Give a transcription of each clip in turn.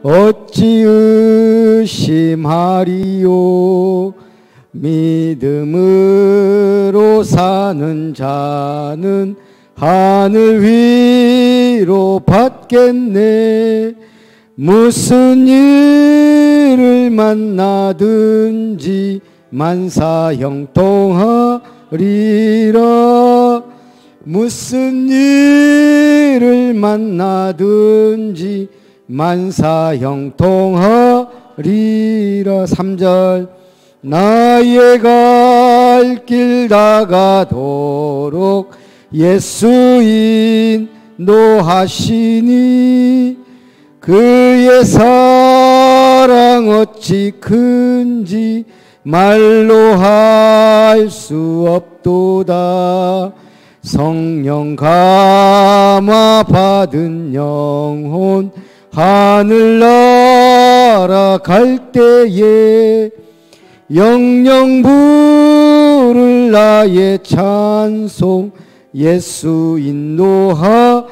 어찌 의심하리요. 믿음으로 사는 자는 하늘 위로 받겠네. 무슨 일을 만나든지 만사형통하리라. 무슨 일을 만나든지 만사형통하리라. 3절 나의 갈 길 다가도록 예수 인도하시니 그의 사랑 어찌 큰지 말로 할 수 없도다. 성령 감화 받은 영혼 하늘나라 갈 때에 영영 부를 나의 찬송 예수 인도하셨네.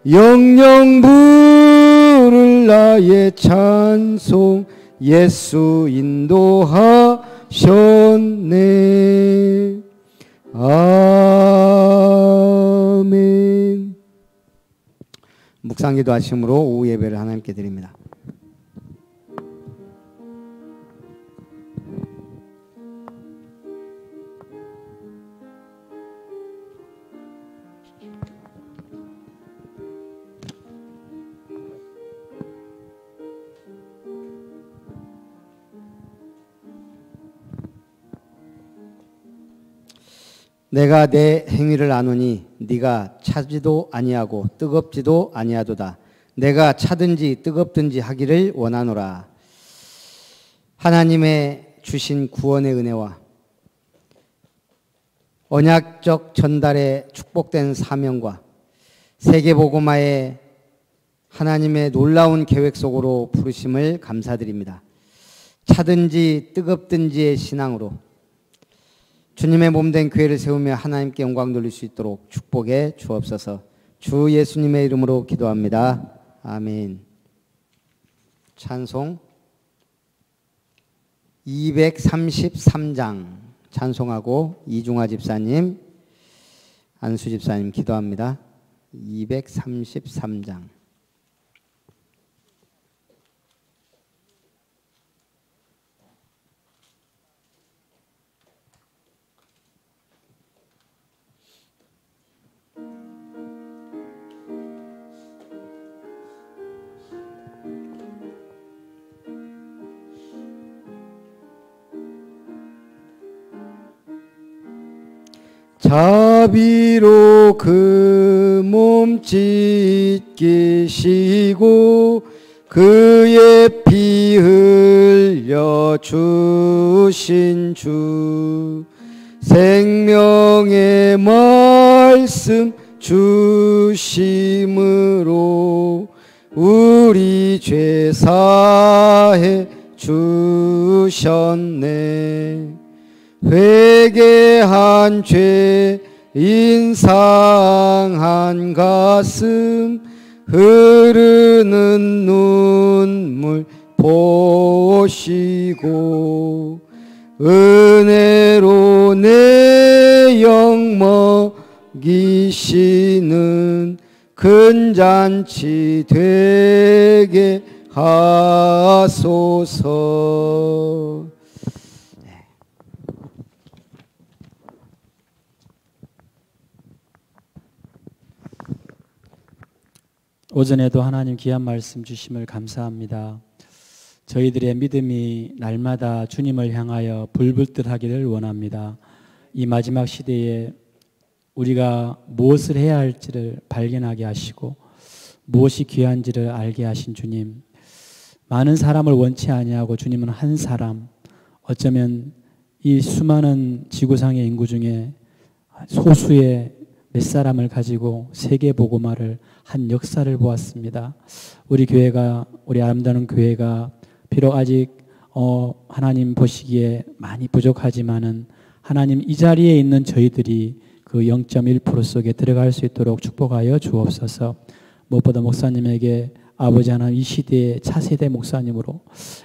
영영 부를 나의 찬송 예수 인도하셨네. 아멘. 묵상기도 하심으로 오후 예배를 하나님께 드립니다. 내가 내 행위를 아노니 네가 차지도 아니하고 뜨겁지도 아니하도다. 내가 차든지 뜨겁든지 하기를 원하노라. 하나님의 주신 구원의 은혜와 언약적 전달의 축복된 사명과 세계복음화의 하나님의 놀라운 계획 속으로 부르심을 감사드립니다. 차든지 뜨겁든지의 신앙으로 주님의 몸된 교회를 세우며 하나님께 영광 돌릴 수 있도록 축복해 주옵소서. 주 예수님의 이름으로 기도합니다. 아멘. 찬송 233장 찬송하고 이중화 집사님, 안수 집사님 기도합니다. 233장. 자비로 그 몸 찢기시고 그의 피 흘려 주신 주 생명의 말씀 주심으로 우리 죄 사해 주셨네. 회개한 죄인 상한 가슴 흐르는 눈물 보시고 은혜로 내 영 먹이시는 큰 잔치 되게 하소서. 오전에도 하나님 귀한 말씀 주심을 감사합니다. 저희들의 믿음이 날마다 주님을 향하여 불붙듯 하기를 원합니다. 이 마지막 시대에 우리가 무엇을 해야 할지를 발견하게 하시고 무엇이 귀한지를 알게 하신 주님, 많은 사람을 원치 아니하고 주님은 한 사람, 어쩌면 이 수많은 지구상의 인구 중에 소수의 몇 사람을 가지고 세계 복음화를 한 역사를 보았습니다. 우리 교회가, 우리 아름다운 교회가 비록 아직 하나님 보시기에 많이 부족하지만은 하나님 이 자리에 있는 저희들이 그 0.1% 속에 들어갈 수 있도록 축복하여 주옵소서. 무엇보다 목사님에게 아버지 하나님 이 시대의 차세대 목사님으로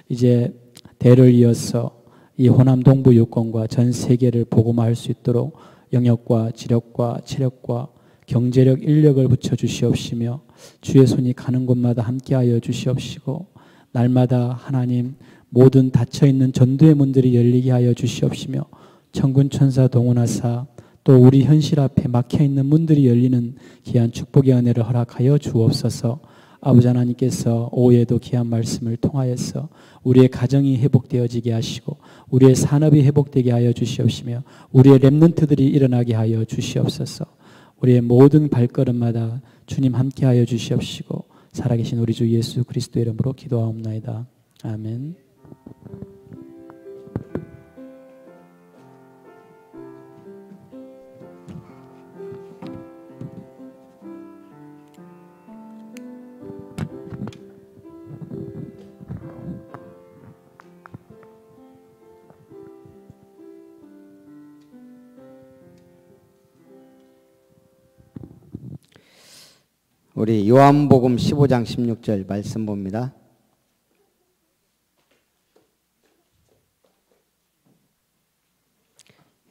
이제 대를 이어서 이 호남 동부 유권과 전 세계를 복음화할 수 있도록 영역과 지력과 체력과 경제력 인력을 붙여 주시옵시며 주의 손이 가는 곳마다 함께하여 주시옵시고 날마다 하나님 모든 닫혀있는 전도의 문들이 열리게 하여 주시옵시며 천군 천사 동원하사 또 우리 현실 앞에 막혀있는 문들이 열리는 귀한 축복의 은혜를 허락하여 주옵소서. 아버지 하나님께서 오후에도 귀한 말씀을 통하여서 우리의 가정이 회복되어지게 하시고 우리의 산업이 회복되게 하여 주시옵시며 우리의 렘넌트들이 일어나게 하여 주시옵소서. 우리의 모든 발걸음마다 주님 함께하여 주시옵시고 살아계신 우리 주 예수 그리스도의 이름으로 기도하옵나이다. 아멘. 우리 요한복음 15장 16절 말씀 봅니다.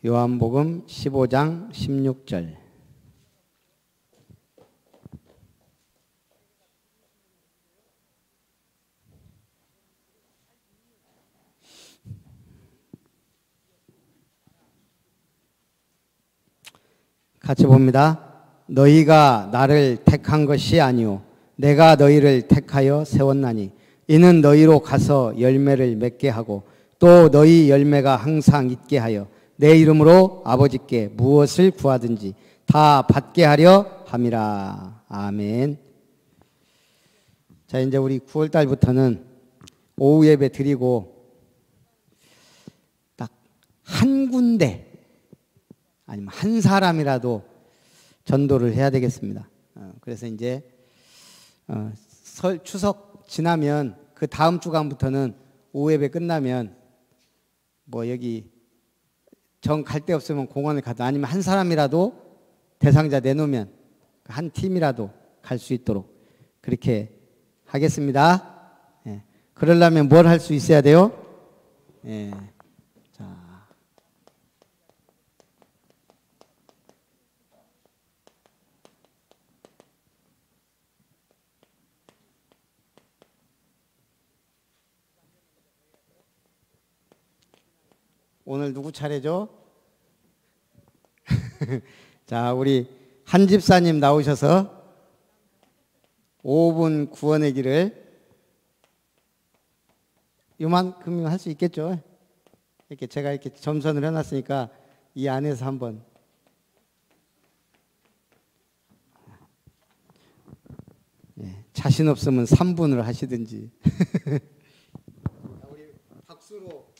요한복음 15장 16절. 같이 봅니다. 너희가 나를 택한 것이 아니오 내가 너희를 택하여 세웠나니 이는 너희로 가서 열매를 맺게 하고 또 너희 열매가 항상 있게 하여 내 이름으로 아버지께 무엇을 구하든지 다 받게 하려 함이라. 아멘. 자, 이제 우리 9월 달부터는 오후 예배 드리고 딱 한 군데 아니면 한 사람이라도 전도를 해야 되겠습니다. 그래서 이제 추석 지나면 그 다음 주간부터는 오후 예배 끝나면 뭐 여기 정 갈 데 없으면 공원에 가든 아니면 한 사람이라도 대상자 내놓으면 한 팀이라도 갈 수 있도록 그렇게 하겠습니다. 예. 그러려면 뭘 할 수 있어야 돼요? 예. 자. 오늘 누구 차례죠? 자, 우리 한 집사님 나오셔서 5분 구원의 길을 요만큼이면 할 수 있겠죠? 이렇게 제가 이렇게 점선을 해놨으니까 이 안에서 한번 자신 없으면 3분을 하시든지 우리 박수로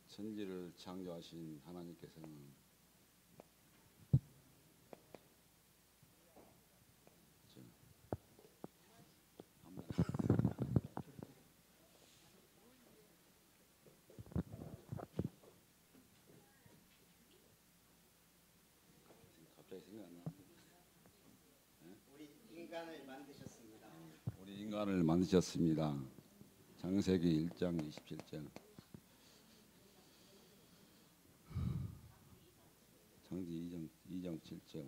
천지를 창조하신 하나님께서는 갑자기 생각 안 나. 우리 인간을 만드셨습니다. 우리 인간을 만드셨습니다. 창세기 1장 27절. 창세기 2장 7절.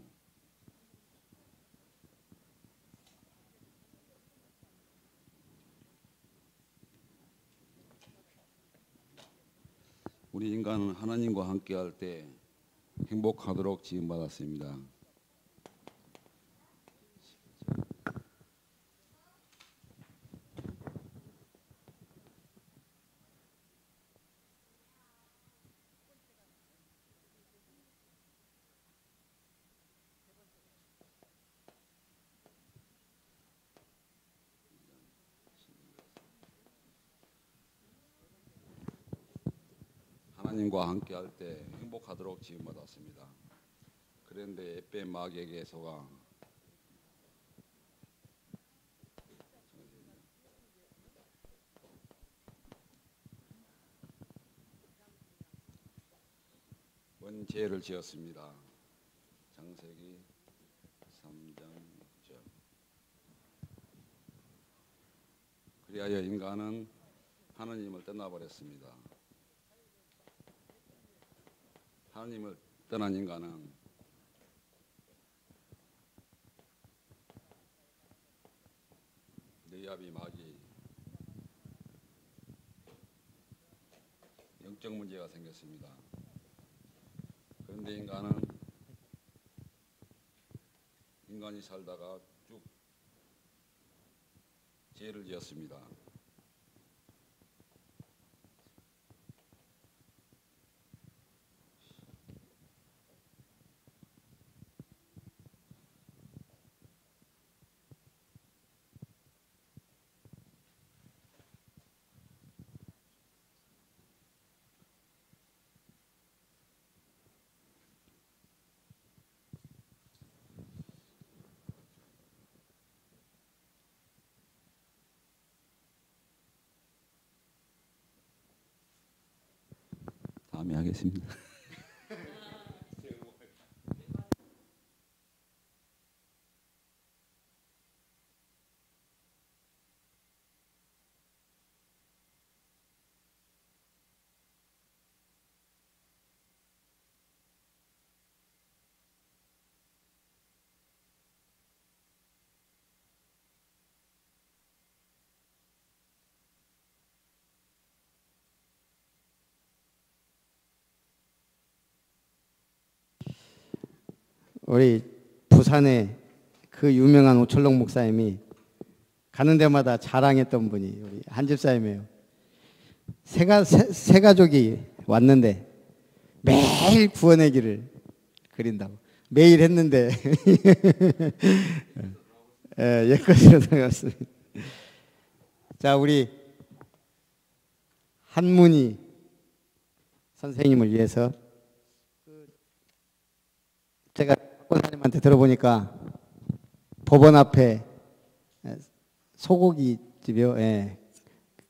우리 인간은 하나님과 함께할 때 행복하도록 지음받았습니다. 하나님과 함께할 때 행복하도록 지음받았습니다. 그런데 햇뱀 마귀에게 속아 원죄를 지었습니다. 창세기 3장 6절. 그리하여 인간은 하나님을 떠나버렸습니다. 하나님을 떠난 인간은 느야비 마귀 영적 문제가 생겼습니다. 그런데 인간이 살다가 쭉 죄를 지었습니다. 다음에 하겠습니다. 우리 부산에 그 유명한 오철록 목사님이 가는 데마다 자랑했던 분이 우리 한 집사님이에요. 세 가족이 왔는데 매일 구원의 길을 그린다고. 매일 했는데 옛것으로 들어갔습니다. 자, 우리 한문희 선생님을 위해서 제가 권사님한테 들어보니까 법원 앞에 소고기 집이요. 예.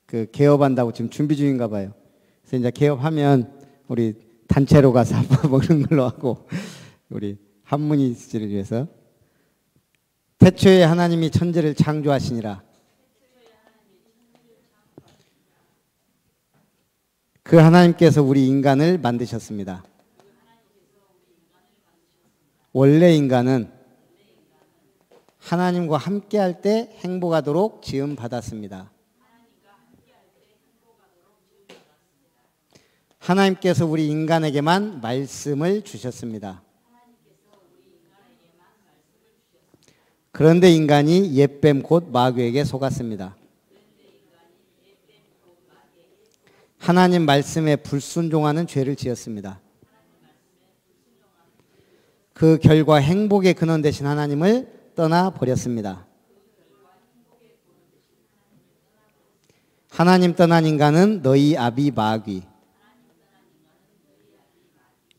그 개업한다고 지금 준비 중인가 봐요. 그래서 이제 개업하면 우리 단체로 가서 한번 먹는 걸로 하고 우리 한문희 씨를 위해서 태초에 하나님이 천지를 창조하시니라. 그 하나님께서 우리 인간을 만드셨습니다. 원래 인간은 하나님과 함께할 때 행복하도록 지음 받았습니다. 하나님께서 우리 인간에게만 말씀을 주셨습니다. 그런데 인간이 옛뱀 곧 마귀에게 속았습니다. 하나님 말씀에 불순종하는 죄를 지었습니다. 그 결과 행복의 근원 되신 하나님을 떠나버렸습니다. 하나님 떠난 인간은 너희 아비 마귀,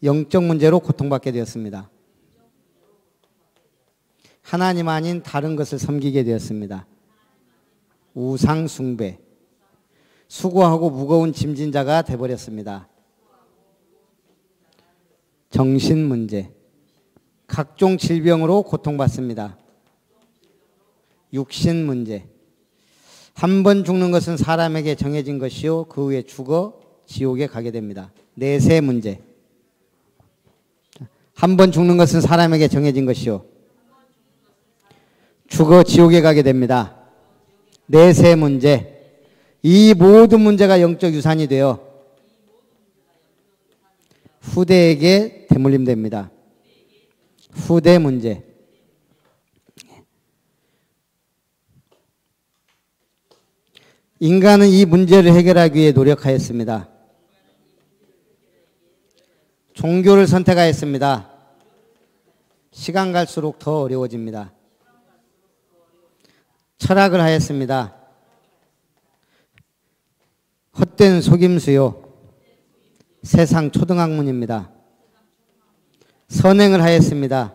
영적 문제로 고통받게 되었습니다. 하나님 아닌 다른 것을 섬기게 되었습니다. 우상 숭배, 수고하고 무거운 짐진 자가 되어버렸습니다. 정신 문제, 각종 질병으로 고통받습니다. 육신 문제, 한 번 죽는 것은 사람에게 정해진 것이요 그 후에 죽어 지옥에 가게 됩니다. 내세 문제, 한 번 죽는 것은 사람에게 정해진 것이요 죽어 지옥에 가게 됩니다. 내세 문제, 이 모든 문제가 영적 유산이 되어 후대에게 대물림됩니다. 후대 문제, 인간은 이 문제를 해결하기 위해 노력하였습니다. 종교를 선택하였습니다. 시간 갈수록 더 어려워집니다. 철학을 하였습니다. 헛된 속임수요 세상 초등학문입니다. 선행을 하였습니다.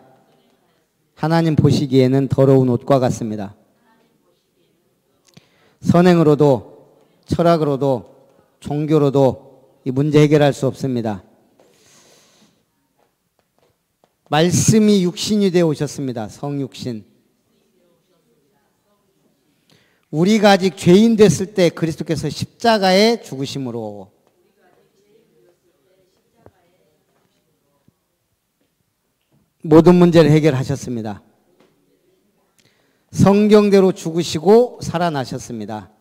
하나님 보시기에는 더러운 옷과 같습니다. 선행으로도 철학으로도 종교로도 이 문제 해결할 수 없습니다. 말씀이 육신이 되어 오셨습니다. 성육신. 우리가 아직 죄인 됐을 때 그리스도께서 십자가에 죽으심으로 모든 문제를 해결하셨습니다. 성경대로 죽으시고 살아나셨습니다.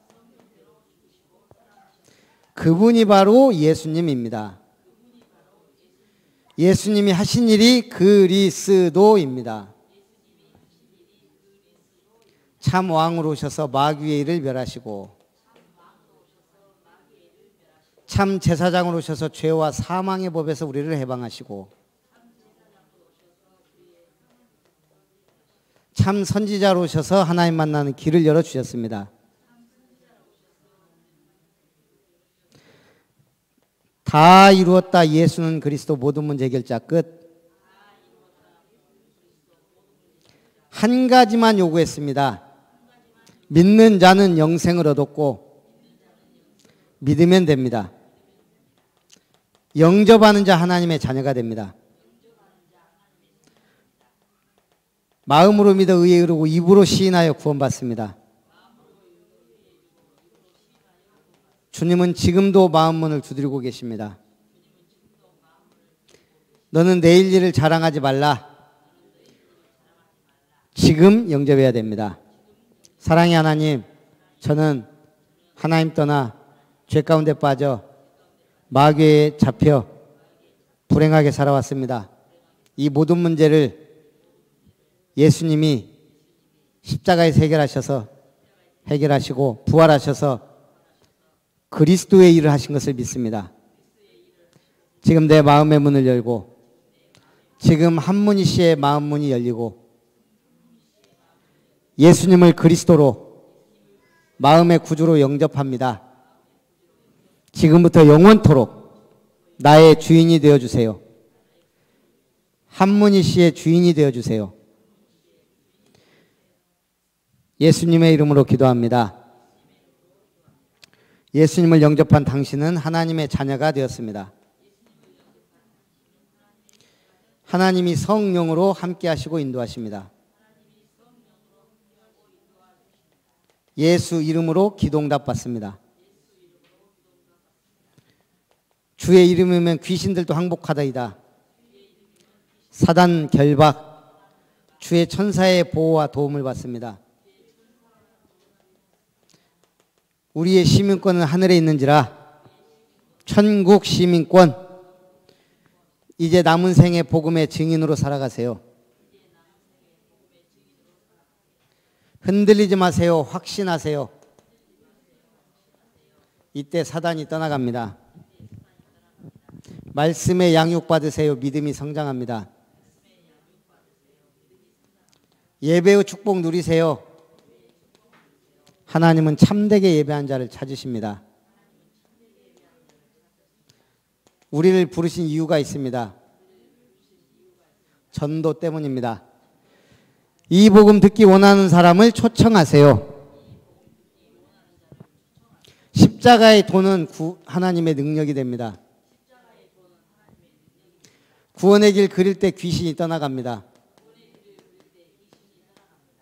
그분이 바로 예수님입니다. 예수님이 하신 일이 그리스도입니다. 참 왕으로 오셔서 마귀의 일을 멸하시고 참 제사장으로 오셔서 죄와 사망의 법에서 우리를 해방하시고 참 선지자로 오셔서 하나님 만나는 길을 열어주셨습니다. 다 이루었다. 예수는 그리스도 모든 문제 해결자 끝. 한 가지만 요구했습니다. 믿는 자는 영생을 얻었고 믿으면 됩니다. 영접하는 자 하나님의 자녀가 됩니다. 마음으로 믿어 의에 이르고 입으로 시인하여 구원받습니다. 주님은 지금도 마음문을 두드리고 계십니다. 너는 내일 일을 자랑하지 말라. 지금 영접해야 됩니다. 사랑의 하나님, 저는 하나님 떠나 죄 가운데 빠져 마귀에 잡혀 불행하게 살아왔습니다. 이 모든 문제를 예수님이 십자가에서 해결하시고 부활하셔서 그리스도의 일을 하신 것을 믿습니다. 지금 내 마음의 문을 열고 지금 한문희 씨의 마음 문이 열리고 예수님을 그리스도로 마음의 구주로 영접합니다. 지금부터 영원토록 나의 주인이 되어주세요. 한문희 씨의 주인이 되어주세요. 예수님의 이름으로 기도합니다. 예수님을 영접한 당신은 하나님의 자녀가 되었습니다. 하나님이 성령으로 함께 하시고 인도하십니다. 예수 이름으로 기도응답 받습니다. 주의 이름이면 귀신들도 항복하다이다. 사단 결박, 주의 천사의 보호와 도움을 받습니다. 우리의 시민권은 하늘에 있는지라 천국 시민권, 이제 남은 생의 복음의 증인으로 살아가세요. 흔들리지 마세요. 확신하세요. 이때 사단이 떠나갑니다. 말씀에 양육받으세요. 믿음이 성장합니다. 예배의 축복 누리세요. 하나님은 참되게 예배한 자를 찾으십니다. 우리를 부르신 이유가 있습니다. 전도 때문입니다. 이 복음 듣기 원하는 사람을 초청하세요. 십자가의 도는 하나님의 능력이 됩니다. 구원의 길 그릴 때 귀신이 떠나갑니다.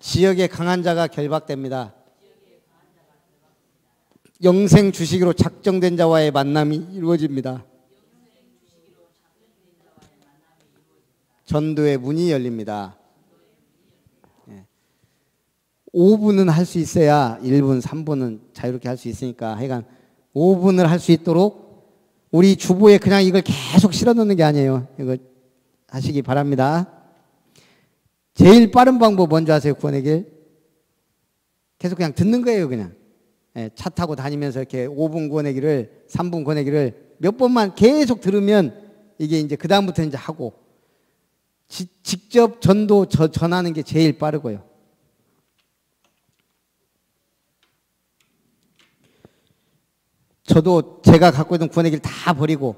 지역에 강한 자가 결박됩니다. 영생 주시기로 작정된 자와의 만남이 이루어집니다. 전도의 문이 열립니다. 5분은 할 수 있어야 1분, 3분은 자유롭게 할 수 있으니까 하여간 5분을 할 수 있도록 우리 주보에 그냥 이걸 계속 실어 넣는 게 아니에요. 이거 하시기 바랍니다. 제일 빠른 방법 뭔지 아세요? 구원의 길? 계속 그냥 듣는 거예요. 그냥 차 타고 다니면서 이렇게 5분 구원의 길을 3분 구원의 길을 몇 번만 계속 들으면 이게 이제 그 다음부터 이제 하고 직접 전도 전하는 게 제일 빠르고요. 저도 제가 갖고 있는 구원의 길 다 버리고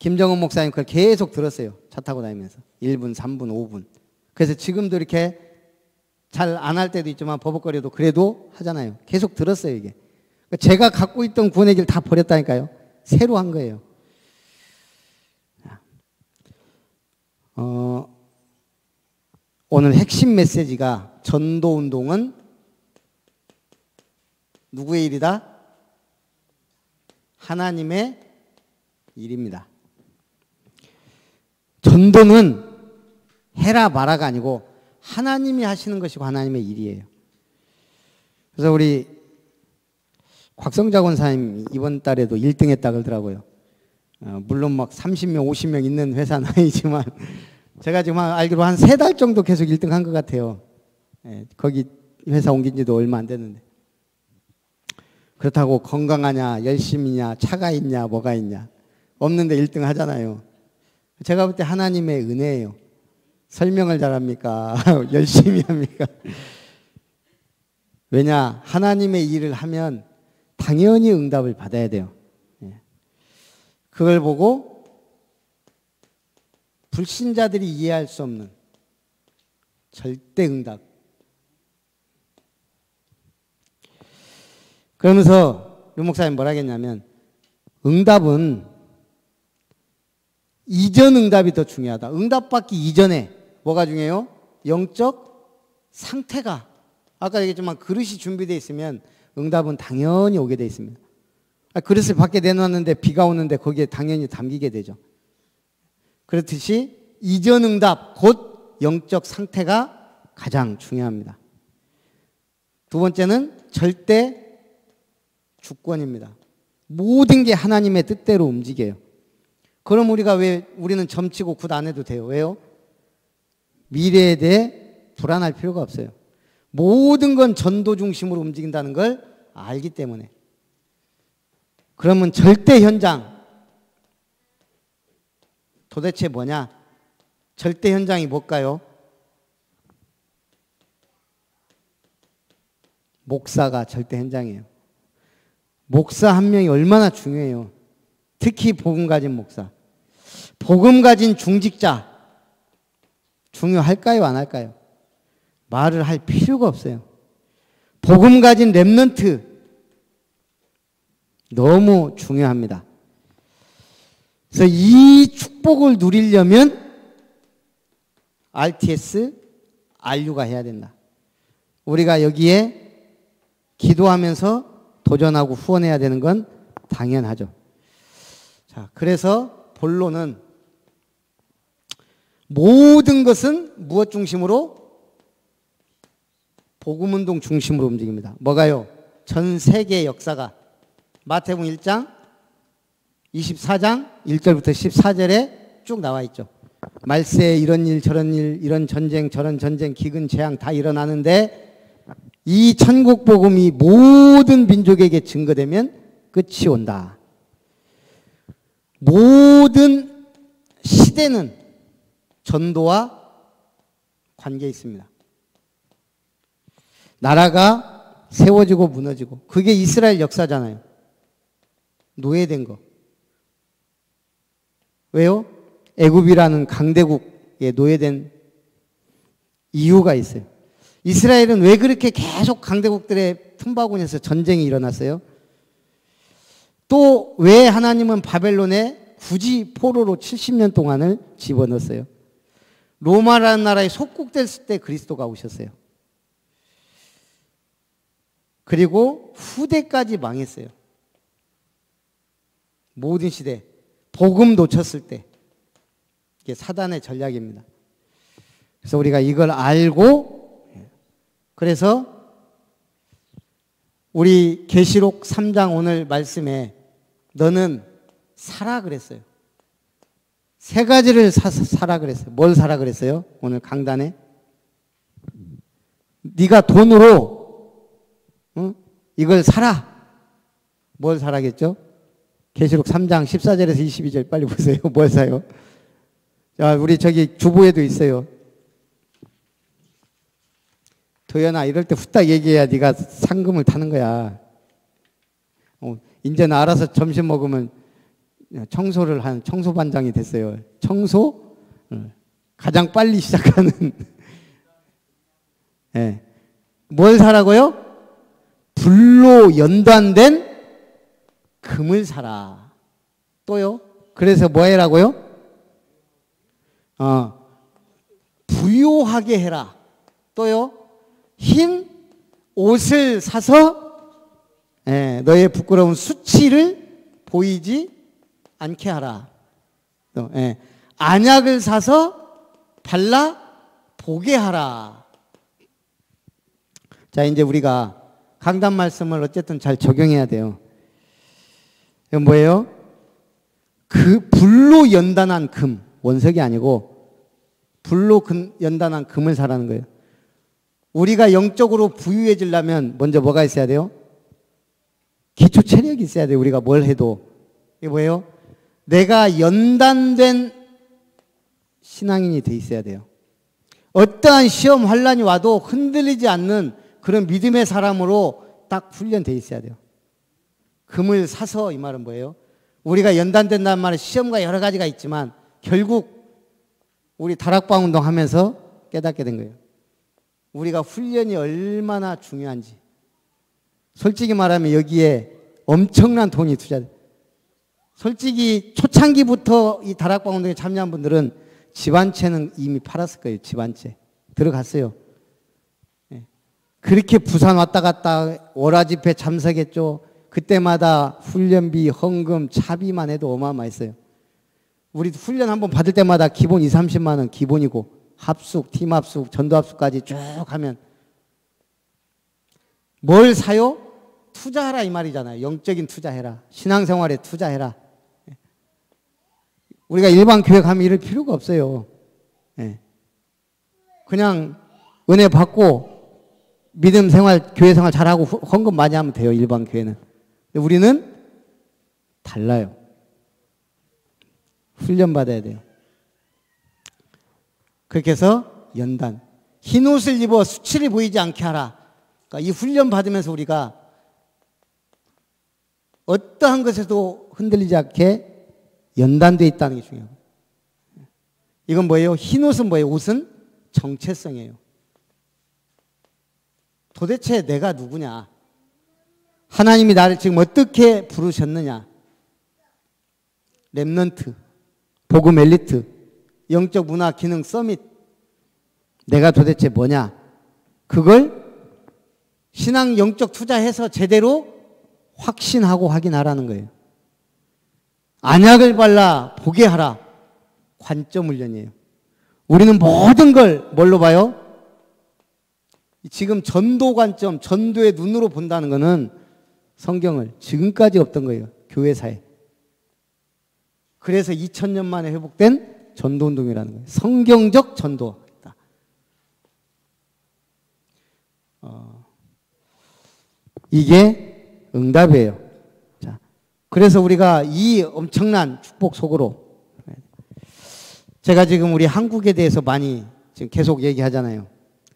김정은 목사님 그걸 계속 들었어요. 차 타고 다니면서 1분, 3분, 5분. 그래서 지금도 이렇게 잘 안 할 때도 있지만 버벅거려도 그래도 하잖아요. 계속 들었어요 이게. 제가 갖고 있던 구원의 길 다 버렸다니까요. 새로 한 거예요. 오늘 핵심 메시지가 전도운동은 누구의 일이다? 하나님의 일입니다. 전도는 해라 마라가 아니고 하나님이 하시는 것이고 하나님의 일이에요. 그래서 우리 곽성자 권사님 이번 달에도 1등 했다 그러더라고요. 물론 막 30명, 50명 있는 회사는 아니지만 제가 지금 알기로 한 3달 정도 계속 1등 한 것 같아요. 거기 회사 옮긴 지도 얼마 안 됐는데. 그렇다고 건강하냐, 열심히냐, 차가 있냐, 뭐가 있냐. 없는데 1등 하잖아요. 제가 볼 때 하나님의 은혜예요. 설명을 잘합니까? 열심히 합니까? 왜냐? 하나님의 일을 하면 당연히 응답을 받아야 돼요. 그걸 보고 불신자들이 이해할 수 없는 절대 응답. 그러면서 류 목사님 뭐라 했냐면 응답은 이전 응답이 더 중요하다. 응답받기 이전에 뭐가 중요해요? 영적 상태가. 아까 얘기했지만 그릇이 준비되어 있으면 응답은 당연히 오게 되어 있습니다. 그릇을 밖에 내놓았는데 비가 오는데 거기에 당연히 담기게 되죠. 그렇듯이 이전 응답, 곧 영적 상태가 가장 중요합니다. 두 번째는 절대 주권입니다. 모든 게 하나님의 뜻대로 움직여요. 그럼 우리는 점치고 굿 안 해도 돼요. 왜요? 미래에 대해 불안할 필요가 없어요. 모든 건 전도 중심으로 움직인다는 걸 알기 때문에. 그러면 절대 현장 도대체 뭐냐? 절대 현장이 뭘까요? 목사가 절대 현장이에요. 목사 한 명이 얼마나 중요해요. 특히 복음 가진 목사. 복음 가진 중직자 중요할까요? 안 할까요? 말을 할 필요가 없어요. 복음 가진 렘넌트 너무 중요합니다. 그래서 이 축복을 누리려면 RTS, RU가 해야 된다. 우리가 여기에 기도하면서 도전하고 후원해야 되는 건 당연하죠. 자, 그래서 본론은 모든 것은 무엇 중심으로? 복음운동 중심으로 움직입니다. 뭐가요? 전 세계의 역사가 마태복음 1장 24장 1절부터 14절에 쭉 나와 있죠. 말세에 이런 일 저런 일 이런 전쟁 저런 전쟁 기근 재앙 다 일어나는데 이 천국 복음이 모든 민족에게 증거되면 끝이 온다. 모든 시대는 전도와 관계 있습니다. 나라가 세워지고 무너지고 그게 이스라엘 역사잖아요. 노예된 거. 왜요? 애굽이라는 강대국에 노예된 이유가 있어요. 이스라엘은 왜 그렇게 계속 강대국들의 틈바구니에서 전쟁이 일어났어요? 또 왜 하나님은 바벨론에 굳이 포로로 70년 동안을 집어넣었어요? 로마라는 나라에 속국됐을 때 그리스도가 오셨어요. 그리고 후대까지 망했어요. 모든 시대. 복음 놓쳤을 때. 이게 사단의 전략입니다. 그래서 우리가 이걸 알고 그래서 우리 계시록 3장 오늘 말씀에 너는 사라 그랬어요. 3가지를 사라 그랬어요. 뭘 사라 그랬어요? 오늘 강단에. 네가 돈으로 이걸 사라. 뭘 사라겠죠? 계시록 3장 14절에서 22절 빨리 보세요. 뭘 사요? 자, 우리 저기 주보에도 있어요. 도연아 이럴 때 후딱 얘기해야 네가 상금을 타는 거야. 이제는 알아서 점심 먹으면 청소를 한 청소반장이 됐어요. 청소 가장 빨리 시작하는 네. 뭘 사라고요? 불로 연단된 금을 사라. 또요? 그래서 뭐 해라고요? 부요하게 해라. 또요? 흰 옷을 사서 너의 부끄러운 수치를 보이지 않게 하라. 또, 안약을 사서 발라 보게 하라. 자, 이제 우리가 강단 말씀을 어쨌든 잘 적용해야 돼요. 이건 뭐예요? 그 불로 연단한 금, 원석이 아니고 불로 연단한 금을 사라는 거예요. 우리가 영적으로 부유해지려면 먼저 뭐가 있어야 돼요? 기초 체력이 있어야 돼요. 우리가 뭘 해도. 이게 뭐예요? 내가 연단된 신앙인이 돼 있어야 돼요. 어떠한 시험 환란이 와도 흔들리지 않는 그런 믿음의 사람으로 딱 훈련돼 있어야 돼요. 금을 사서 이 말은 뭐예요? 우리가 연단된다는 말은 시험과 여러 가지가 있지만 결국 우리 다락방 운동하면서 깨닫게 된 거예요. 우리가 훈련이 얼마나 중요한지. 솔직히 말하면 여기에 엄청난 돈이 투자돼. 솔직히 초창기부터 이 다락방 운동에 참여한 분들은 집 한 채는 이미 팔았을 거예요. 집 한 채. 들어갔어요. 그렇게 부산 왔다 갔다 월화 집회 참석했죠. 그때마다 훈련비, 헌금, 차비만 해도 어마어마했어요. 우리 훈련 한번 받을 때마다 기본 20, 30만 원 기본이고 합숙, 팀 합숙, 전도 합숙까지 쭉 하면 뭘 사요? 투자하라 이 말이잖아요. 영적인 투자해라. 신앙생활에 투자해라. 우리가 일반 교회 가면 이럴 필요가 없어요. 그냥 은혜 받고 믿음 생활, 교회 생활 잘하고 헌금 많이 하면 돼요. 일반 교회는. 근데 우리는 달라요. 훈련 받아야 돼요. 그렇게 해서 연단. 흰 옷을 입어 수치를 보이지 않게 하라. 그러니까 이 훈련 받으면서 우리가 어떠한 것에도 흔들리지 않게 연단되어 있다는 게 중요해요. 이건 뭐예요? 흰 옷은 뭐예요? 옷은 정체성이에요. 도대체 내가 누구냐? 하나님이 나를 지금 어떻게 부르셨느냐? 렘넌트, 복음 엘리트, 영적 문화 기능 서밋. 내가 도대체 뭐냐? 그걸 신앙 영적 투자해서 제대로 확신하고 확인하라는 거예요. 안약을 발라 보게 하라. 관점 훈련이에요. 우리는 모든 걸 뭘로 봐요? 지금 전도 관점, 전도의 눈으로 본다는 것은 성경을 지금까지 없던 거예요. 교회사에. 그래서 2000년 만에 회복된 전도운동이라는 거예요. 성경적 전도. 이게 응답이에요. 자, 그래서 우리가 이 엄청난 축복 속으로 제가 지금 우리 한국에 대해서 많이 지금 계속 얘기하잖아요.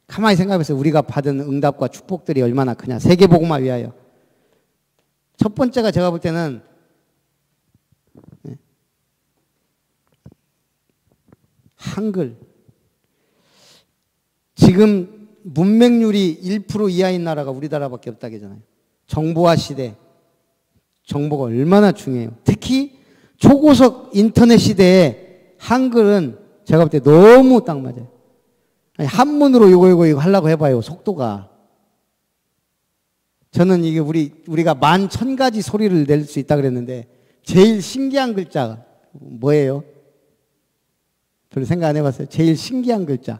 가만히 생각해서 우리가 받은 응답과 축복들이 얼마나 크냐. 세계복음화 위하여. 첫 번째가 제가 볼 때는 한글. 지금 문맹률이 1% 이하인 나라가 우리나라밖에 없다고 하잖아요. 정보화 시대. 정보가 얼마나 중요해요. 특히 초고속 인터넷 시대에 한글은 제가 볼 때 너무 딱 맞아요. 아니, 한문으로 이거 하려고 해봐요. 속도가. 저는 이게 우리가 11,000가지 소리를 낼 수 있다 그랬는데 제일 신기한 글자가 뭐예요? 별로 생각 안 해봤어요. 제일 신기한 글자.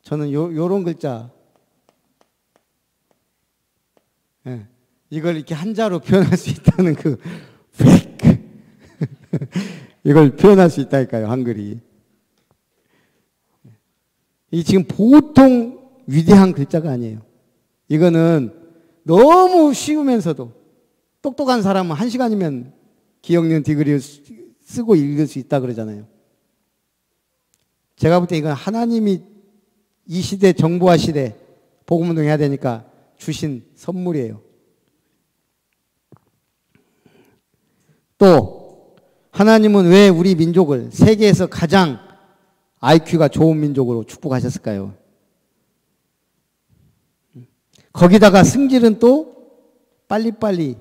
저는 요런 글자. 예. 이걸 이렇게 한자로 표현할 수 있다는 그 페이크. 이걸 표현할 수 있다니까요, 한글이. 이 지금 보통 위대한 글자가 아니에요. 이거는 너무 쉬우면서도 똑똑한 사람은 1시간이면 기억니은 디귿을 쓰고 읽을 수 있다 그러잖아요. 제가 볼 때 이건 하나님이 이 시대, 정보화 시대, 복음운동 해야 되니까 주신 선물이에요. 또 하나님은 왜 우리 민족을 세계에서 가장 IQ가 좋은 민족으로 축복하셨을까요? 거기다가 승질은 또 빨리빨리.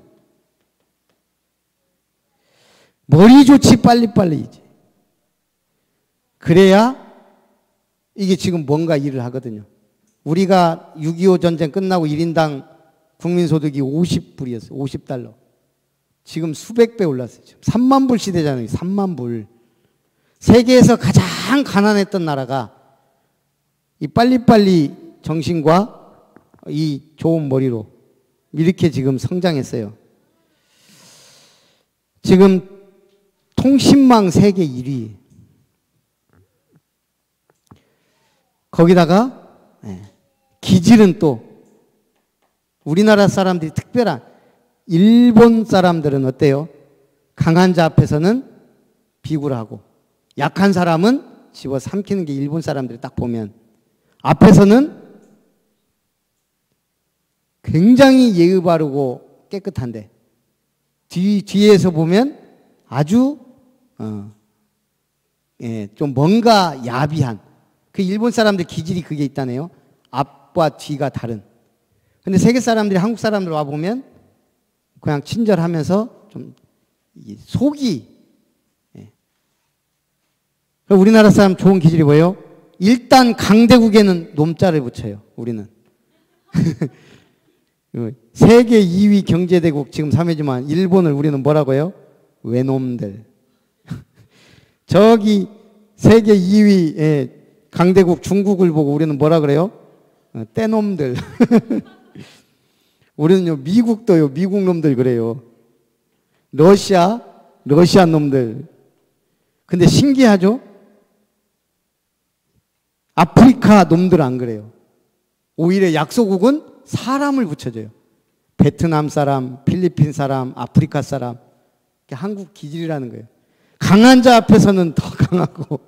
머리 좋지 빨리빨리지. 그래야 이게 지금 뭔가 일을 하거든요. 우리가 6.25 전쟁 끝나고 1인당 국민소득이 50불이었어요. 50달러. 지금 수백 배 올랐어요. 지금 3만 불 시대잖아요. 3만 불. 세계에서 가장 가난했던 나라가 이 빨리빨리 정신과 이 좋은 머리로 이렇게 지금 성장했어요. 지금 통신망 세계 1위. 거기다가 기질은 또 우리나라 사람들이 특별한, 일본 사람들은 어때요? 강한 자 앞에서는 비굴 하고 약한 사람은 집어 삼키는 게 일본 사람들이 딱 보면, 앞에서는 굉장히 예의 바르고 깨끗한데 뒤에서 보면 아주 좀 뭔가 야비한, 그 일본 사람들 기질이 그게 있다네요. 앞과 뒤가 다른. 근데 세계 사람들이 한국 사람들 와 보면 그냥 친절하면서 좀 속이, 우리나라 사람 좋은 기질이 뭐예요? 일단 강대국에는 놈자를 붙여요. 우리는. 세계 2위 경제대국 지금 3위지만 일본을 우리는 뭐라고 해요? 외놈들. 저기 세계 2위 강대국 중국을 보고 우리는 뭐라 그래요? 떼놈들. 우리는요, 미국도요, 미국 놈들 그래요. 러시아 놈들. 근데 신기하죠? 아프리카 놈들 안 그래요. 오히려 약소국은 사람을 붙여줘요. 베트남 사람, 필리핀 사람, 아프리카 사람. 한국 기질이라는 거예요. 강한 자 앞에서는 더 강하고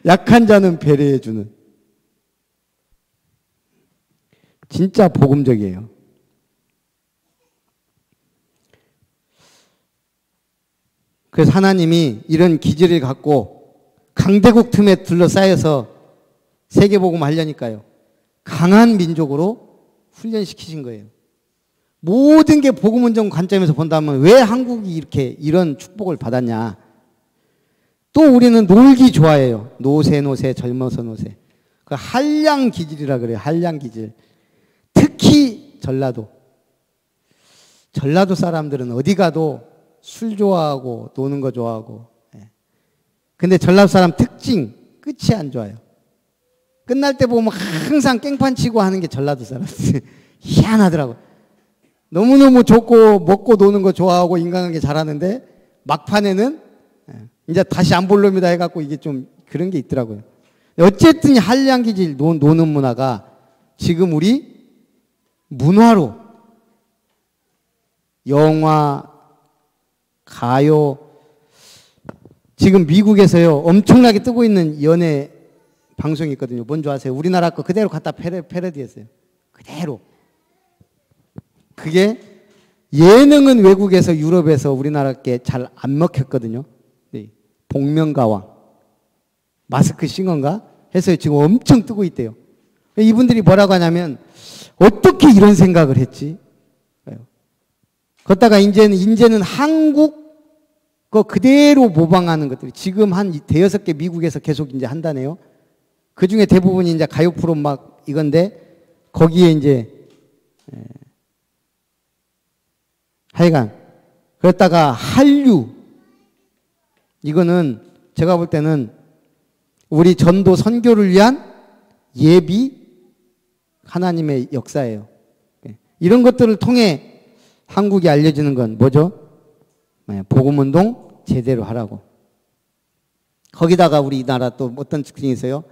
약한 자는 배려해주는. 진짜 복음적이에요. 그래서 하나님이 이런 기질을 갖고 강대국 틈에 둘러싸여서 세계복음 하려니까요, 강한 민족으로 훈련시키신 거예요. 모든 게 복음운동 관점에서 본다면 왜 한국이 이렇게 이런 축복을 받았냐. 또 우리는 놀기 좋아해요. 노세 젊어서 노세. 그 한량 기질이라 그래요. 한량 기질. 특히 전라도 사람들은 어디 가도 술 좋아하고 노는 거 좋아하고. 근데 전라도 사람 특징, 끝이 안 좋아요. 끝날 때 보면 항상 깽판 치고 하는 게 전라도 사람들. 희한하더라고. 너무너무 좋고 먹고 노는 거 좋아하고 인간관계 잘하는데 막판에는 이제 다시 안 볼 놈이다 해갖고 이게 좀 그런 게 있더라고요. 어쨌든 한량기질 노는 문화가 지금 우리 문화로 영화, 가요, 지금 미국에서요 엄청나게 뜨고 있는 연애 방송이 있거든요. 뭔지 아세요? 우리나라 거 그대로 갖다 패러디했어요. 그대로. 그게 예능은 외국에서 유럽에서 우리나라께 잘 안 먹혔거든요. 복면가왕, 마스크 싱어인가 해서 지금 엄청 뜨고 있대요. 이분들이 뭐라고 하냐면 어떻게 이런 생각을 했지? 그러다가 이제는 한국 거 그대로 모방하는 것들이 지금 한 대여섯 개 미국에서 계속 이제 한다네요. 그 중에 대부분이 이제 가요 프로 막 이건데 거기에 이제 하여간 그랬다가 한류, 이거는 제가 볼 때는 우리 전도 선교를 위한 예비 하나님의 역사예요. 이런 것들을 통해 한국이 알려지는 건 뭐죠? 복음운동 제대로 하라고. 거기다가 우리나라 또 어떤 특징이 있어요?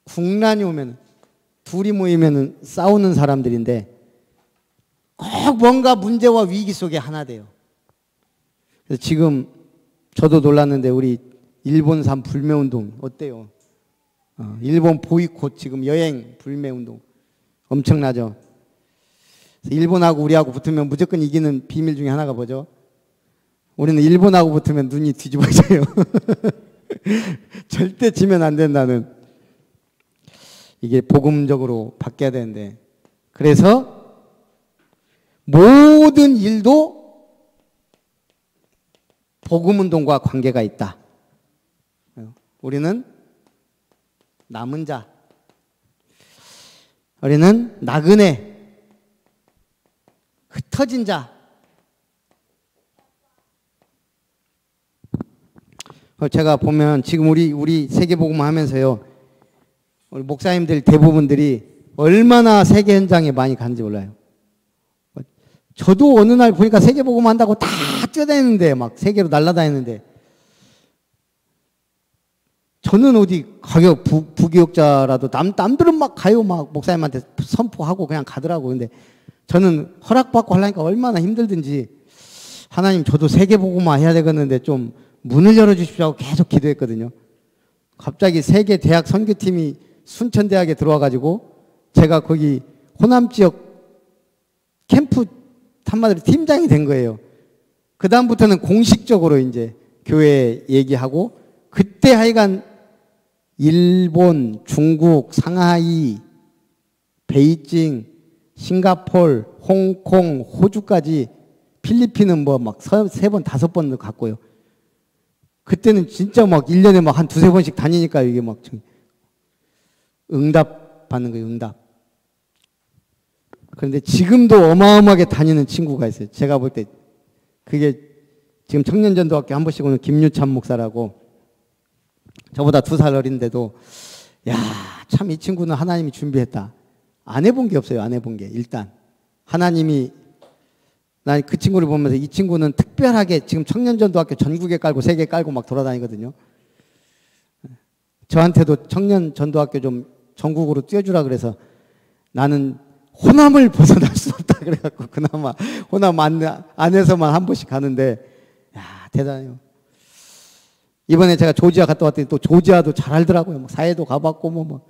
국난이 오면 둘이 모이면 싸우는 사람들인데 꼭 뭔가 문제와 위기 속에 하나 돼요. 그래서 지금 저도 놀랐는데 우리 일본산 불매운동 어때요? 일본 보이콧 지금 여행 불매운동 엄청나죠? 일본하고 우리하고 붙으면 무조건 이기는 비밀 중에 하나가 뭐죠? 우리는 일본하고 붙으면 눈이 뒤집어져요. 절대 지면 안 된다는. 이게 복음적으로 바뀌어야 되는데. 그래서 모든 일도 복음운동과 관계가 있다. 우리는 남은 자, 우리는 나그네, 흩어진 자. 제가 보면 지금 우리 세계복음 하면서요, 우리 목사님들 대부분들이 얼마나 세계 현장에 많이 가는지 몰라요. 저도 어느 날 보니까 세계복음 한다고 다 뛰어다니는데, 막 세계로 날아다니는데, 저는 어디 가요. 부교육자라도 남들은 막 가요. 막 목사님한테 선포하고 그냥 가더라고. 근데 저는 허락받고 하려니까 얼마나 힘들든지, 하나님 저도 세계복음화 해야 되겠는데 좀 문을 열어주십시오 하고 계속 기도했거든요. 갑자기 세계 대학 선교팀이 순천대학에 들어와가지고 제가 거기 호남 지역 캠프 한마디로 팀장이 된 거예요. 그 다음부터는 공식적으로 이제 교회 얘기하고, 그때 하여간 일본, 중국, 상하이, 베이징, 싱가폴, 홍콩, 호주까지, 필리핀은 뭐 막 3번, 5번도 갔고요. 그때는 진짜 막 1년에 막 한 2-3번씩 다니니까 이게 막 응답 받는 거예요, 응답. 그런데 지금도 어마어마하게 다니는 친구가 있어요. 제가 볼 때 그게 지금 청년전도학교 한 번씩 오는 김유찬 목사라고, 저보다 2살 어린데도, 야, 참 이 친구는 하나님이 준비했다. 안 해본 게 없어요. 안 해본 게. 일단 하나님이, 난 그 친구를 보면서 이 친구는 특별하게 지금 청년전도학교 전국에 깔고 세계에 깔고 막 돌아다니거든요. 저한테도 청년전도학교 좀 전국으로 띄워주라 그래서 나는 호남을 벗어날 수 없다 그래갖고 그나마 호남 안에서만 한 번씩 가는데, 야, 대단해요. 이번에 제가 조지아 갔다 왔더니 또 조지아도 잘 알더라고요. 뭐 사해도 가봤고 뭐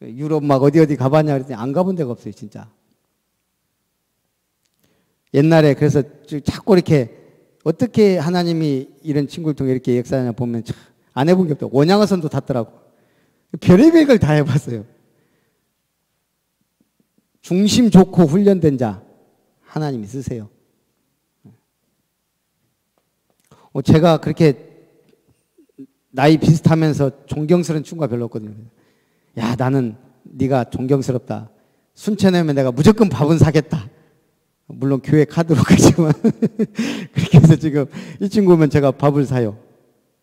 유럽 막 어디 가봤냐 그랬더니 안 가본 데가 없어요, 진짜. 옛날에 그래서 자꾸 이렇게 어떻게 하나님이 이런 친구를 통해 이렇게 역사하냐 보면 참 안 해본 게 없다. 원양어선도 탔더라고. 별의별 걸 다 해봤어요. 중심 좋고 훈련된 자 하나님이 쓰세요. 제가 그렇게 나이 비슷하면서 존경스러운 친구가 별로 없거든요. 야, 나는 네가 존경스럽다. 순천에 오면 내가 무조건 밥은 사겠다. 물론 교회 카드로 가지만 그렇게 해서 지금 이 친구 오면 제가 밥을 사요.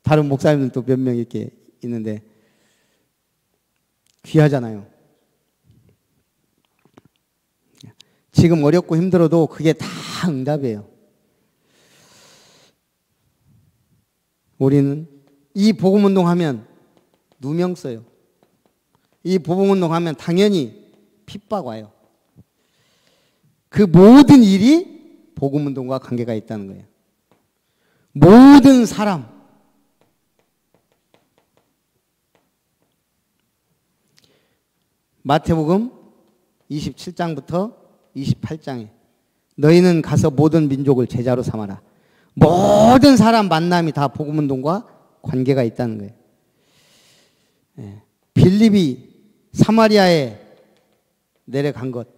다른 목사님들도 몇 명 이렇게 있는데 귀하잖아요. 지금 어렵고 힘들어도 그게 다 응답이에요. 우리는 이 복음운동 하면 누명 써요. 이 복음운동 하면 당연히 핍박 와요. 그 모든 일이 복음운동과 관계가 있다는 거예요. 모든 사람. 마태복음 27장부터 28장에 너희는 가서 모든 민족을 제자로 삼아라. 모든 사람 만남이 다 복음운동과 관계가 있다는 거예요. 빌립이 사마리아에 내려간 것,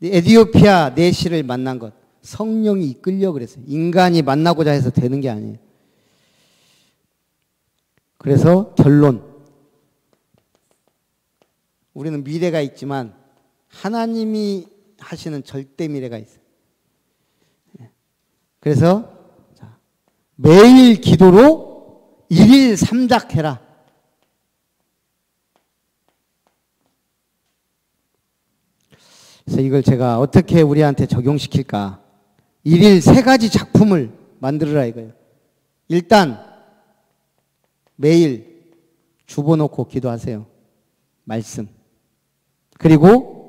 에디오피아 내시를 만난 것, 성령이 이끌려 그랬어요. 인간이 만나고자 해서 되는 게 아니에요. 그래서 결론, 우리는 미래가 있지만 하나님이 하시는 절대 미래가 있어요. 그래서 매일 기도로 1일 3작 해라. 그래서 이걸 제가 어떻게 우리한테 적용시킬까? 1일 3가지 작품을 만들어라 이거예요. 일단 매일 주워놓고 기도하세요. 말씀. 그리고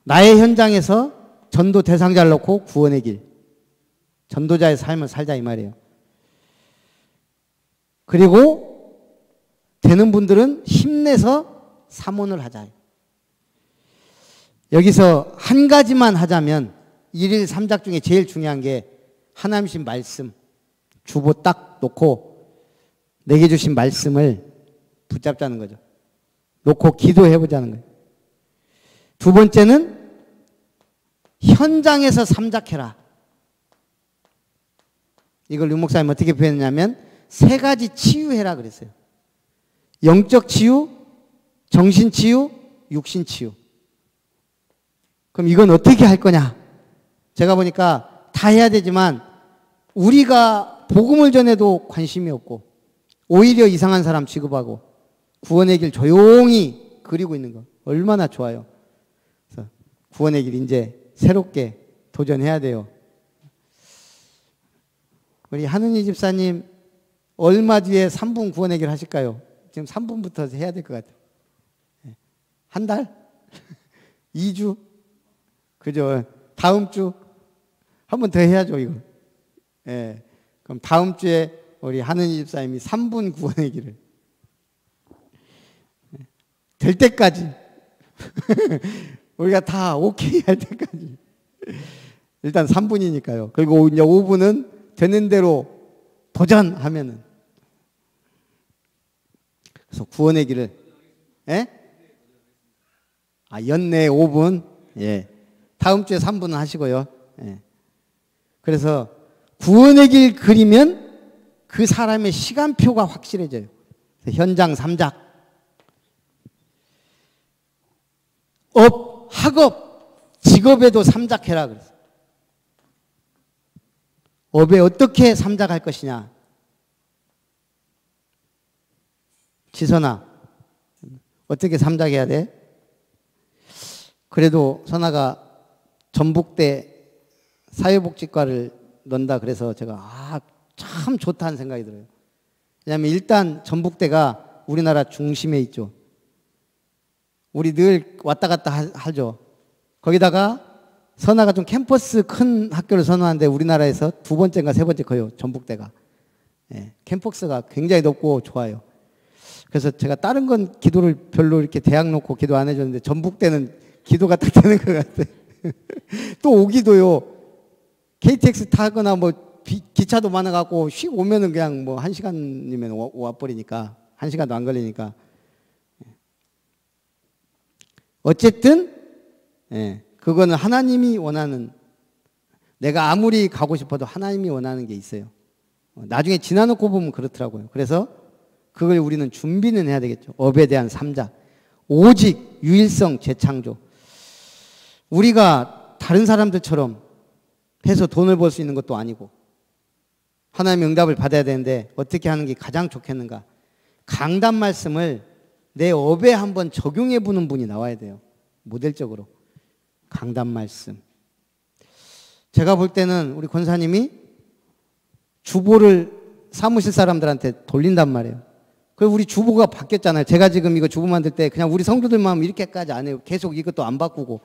나의 현장에서 전도 대상자를 놓고 구원의 길. 전도자의 삶을 살자 이 말이에요. 그리고 되는 분들은 힘내서 사모를 하자. 여기서 한 가지만 하자면 일일 삼작 중에 제일 중요한 게 하나님신 말씀, 주보 딱 놓고 내게 주신 말씀을 붙잡자는 거죠. 놓고 기도해 보자는 거예요. 두 번째는 현장에서 삼작해라. 이걸 유 목사님 어떻게 표현했냐면 세 가지 치유해라 그랬어요. 영적 치유, 정신 치유, 육신 치유. 그럼 이건 어떻게 할 거냐? 제가 보니까 다 해야 되지만 우리가 복음을 전해도 관심이 없고 오히려 이상한 사람 취급하고 구원의 길 조용히 그리고 있는 거 얼마나 좋아요. 그래서 구원의 길 이제 새롭게 도전해야 돼요. 우리 한은희 집사님 얼마 뒤에 3분 구원의 길 하실까요? 지금 3분부터 해야 될 것 같아요. 한 달? 2주? 그죠? 다음 주? 한 번 더 해야죠, 이거. 예. 그럼 다음 주에 우리 한은희 집사님이 3분 구원의 길을. 될 때까지. 우리가 다 오케이 할 때까지. 일단 3분이니까요. 그리고 이제 5분은 되는 대로 도전하면은. 그래서 구원의 길을, 예? 아, 연내 5분? 예. 다음 주에 3분은 하시고요. 예. 그래서 구원의 길 그리면 그 사람의 시간표가 확실해져요. 현장 3작. 업, 학업, 직업에도 3작해라 그랬어요. 업에 어떻게 3작할 것이냐. 지선아, 어떻게 3작해야 돼? 그래도 선아가 전북대 사회복지과를 넣는다 그래서 제가 참 좋다는 생각이 들어요. 왜냐하면 일단 전북대가 우리나라 중심에 있죠. 우리 늘 왔다 갔다 하죠. 거기다가 선아가 좀 캠퍼스 큰 학교를 선호하는데 우리나라에서 두 번째인가 세 번째 커요. 전북대가. 예, 캠퍼스가 굉장히 높고 좋아요. 그래서 제가 다른 건 기도를 별로 이렇게 대학 놓고 기도 안 해줬는데 전북대는 기도가 딱 되는 것 같아요. 또 오기도요. KTX 타거나 뭐 기차도 많아갖고 쉬고 오면은 그냥 뭐 1시간이면 와버리니까 1시간도 안 걸리니까. 어쨌든 예, 그거는 하나님이 원하는, 내가 아무리 가고 싶어도 하나님이 원하는 게 있어요. 나중에 지나놓고 보면 그렇더라고요. 그래서 그걸 우리는 준비는 해야 되겠죠. 업에 대한 3작. 오직, 유일성, 재창조. 우리가 다른 사람들처럼 해서 돈을 벌 수 있는 것도 아니고 하나님의 응답을 받아야 되는데 어떻게 하는 게 가장 좋겠는가? 강단 말씀을 내 업에 한번 적용해 보는 분이 나와야 돼요. 모델적으로. 강단 말씀. 제가 볼 때는 우리 권사님이 주보를 사무실 사람들한테 돌린단 말이에요. 그리고 우리 주보가 바뀌었잖아요. 제가 지금 이거 주보 만들 때 그냥 우리 성도들만 이렇게까지 안 해요. 계속 이것도 안 바꾸고.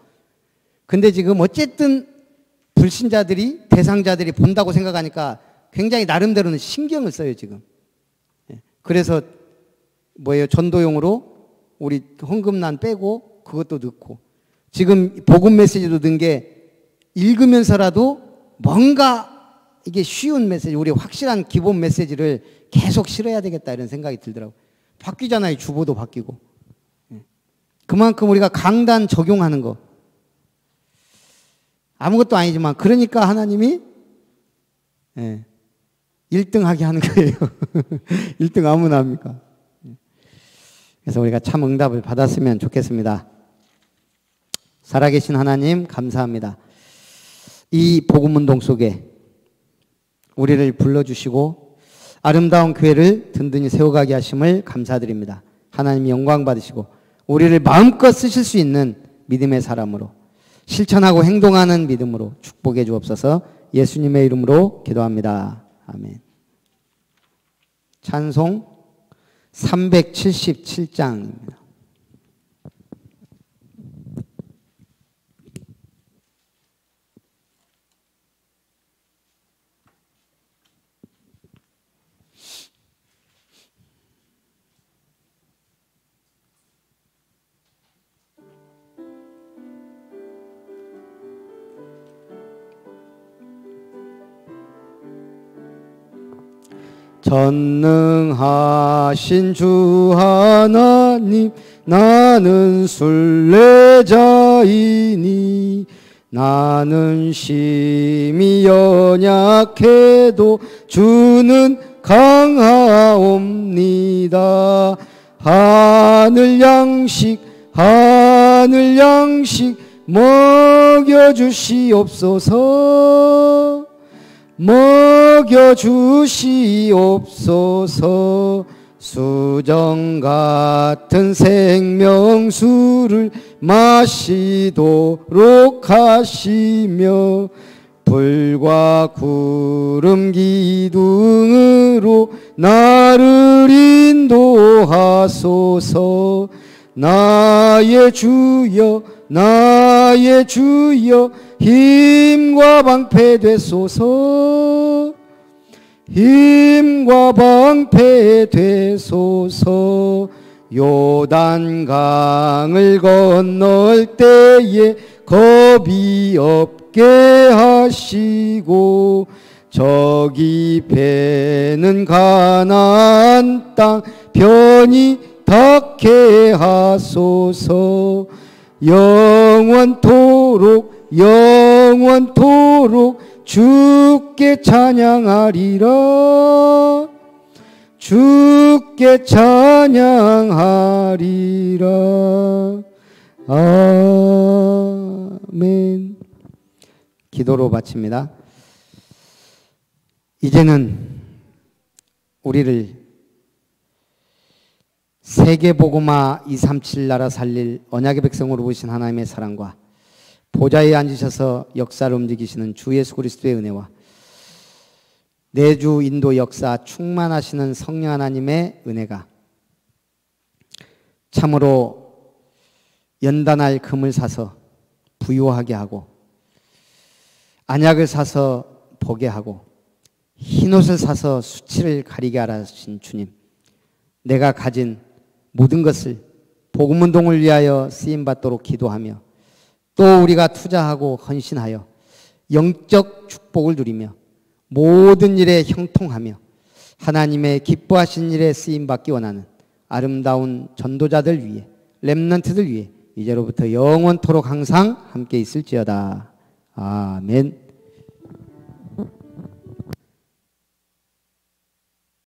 근데 지금 어쨌든 불신자들이, 대상자들이 본다고 생각하니까 굉장히 나름대로는 신경을 써요, 지금. 그래서 뭐예요? 전도용으로 우리 헌금란 빼고 그것도 넣고. 지금 복음 메시지도 넣은 게 읽으면서라도 뭔가 이게 쉬운 메시지, 우리 확실한 기본 메시지를 계속 실어야 되겠다 이런 생각이 들더라고요. 바뀌잖아요. 주보도 바뀌고. 그만큼 우리가 강단 적용하는 거. 아무것도 아니지만 그러니까 하나님이 1등 하게 하는 거예요. 1등 아무나 합니까? 그래서 우리가 참 응답을 받았으면 좋겠습니다. 살아계신 하나님 감사합니다. 이 복음운동 속에 우리를 불러주시고 아름다운 교회를 든든히 세워가게 하심을 감사드립니다. 하나님 영광 받으시고 우리를 마음껏 쓰실 수 있는 믿음의 사람으로 실천하고 행동하는 믿음으로 축복해 주옵소서. 예수님의 이름으로 기도합니다. 아멘. 찬송 377장입니다. 전능하신 주 하나님, 나는 순례자이니 나는 심히 연약해도 주는 강하옵니다. 하늘 양식 먹여주시옵소서. 먹여주시옵소서. 수정 같은 생명수를 마시도록 하시며 불과 구름 기둥으로 나를 인도하소서. 나의 주여 나의 주여 힘과 방패 되소서. 힘과 방패 되소서. 요단강을 건널 때에 겁이 없게 하시고 저기 배는 가나안 땅 편히 닿게 하소서. 영원토록 주께 찬양하리라. 주께 찬양하리라. 아멘. 기도로 바칩니다. 이제는 우리를 세계복음화 237 나라 살릴 언약의 백성으로 부르신 하나님의 사랑과 보좌에 앉으셔서 역사를 움직이시는 주 예수 그리스도의 은혜와 내주 인도 역사 충만하시는 성령 하나님의 은혜가 참으로 연단할 금을 사서 부유하게 하고 안약을 사서 보게 하고 흰옷을 사서 수치를 가리게 하신 주님, 내가 가진 모든 것을 복음운동을 위하여 쓰임받도록 기도하며 또 우리가 투자하고 헌신하여 영적 축복을 누리며 모든 일에 형통하며 하나님의 기뻐하신 일에 쓰임받기 원하는 아름다운 전도자들 위해 렘넌트들 위해 이제로부터 영원토록 항상 함께 있을지어다. 아멘.